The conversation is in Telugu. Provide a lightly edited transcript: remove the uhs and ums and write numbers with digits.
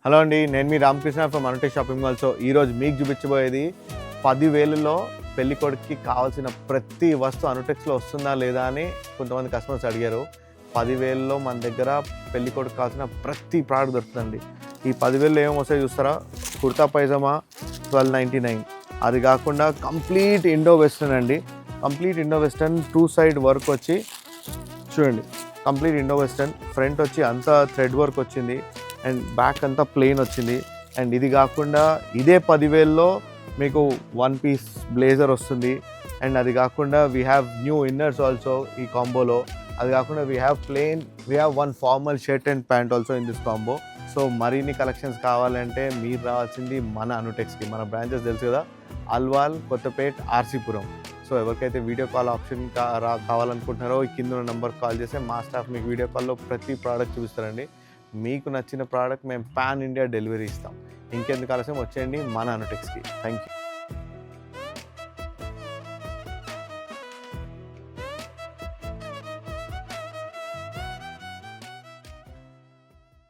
హలో అండి, నేను మీ Ramakrishna from Anutech shopping mall. So ఈరోజు మీకు చూపించబోయేది 10,000లో పెళ్లి కొడుకుకి కావాల్సిన ప్రతి వస్తువు అనుటెక్స్లో వస్తుందా లేదా అని కొంతమంది కస్టమర్స్ అడిగారు. 10,000లో మన దగ్గర పెళ్లి కొడుకు కావాల్సిన ప్రతి ప్రోడక్ట్ దొరుకుతుందండి. ఈ 10,000లో ఏం వస్తాయో చూస్తారా? కుర్తా పైజామా 1299, అది కాకుండా కంప్లీట్ ఇండో వెస్టర్న్ అండి. Complete Indo western 2 side work వచ్చి చూడండి. కంప్లీట్ ఇండో వెస్టర్న్ ఫ్రంట్ వచ్చి అంతా థ్రెడ్ వర్క్ వచ్చింది అండ్ బ్యాక్ అంతా ప్లెయిన్ వచ్చింది. అండ్ ఇది కాకుండా ఇదే 10,000లో మీకు 1 పీస్ బ్లేజర్ వస్తుంది. అండ్ అది కాకుండా we have new inners also ఈ కాంబోలో. అది కాకుండా we have 1 formal shirt and pant also in this combo. So మరిన్ని కలెక్షన్స్ కావాలంటే మీరు రావాల్సింది మన అనుటెక్స్కి. మన బ్రాంచెస్ తెలుసు కదా, అల్వాల్, కొత్తపేట్, ఆర్సీపురం. సో ఎవరికైతే వీడియో కాల్ ఆప్షన్ కావాలనుకుంటున్నారో ఈ కింద ఉన్న నెంబర్ కాల్ చేస్తే మా స్టాఫ్ మీకు వీడియో కాల్లో ప్రతి ప్రోడక్ట్ చూపిస్తారండి. మీకు నచ్చిన ప్రోడక్ట్ మేము పాన్ ఇండియా డెలివరీ ఇస్తాం. ఇంకెందుకు ఆలస్యం, వచ్చేయండి మన అనుటెక్స్కి. Thank you.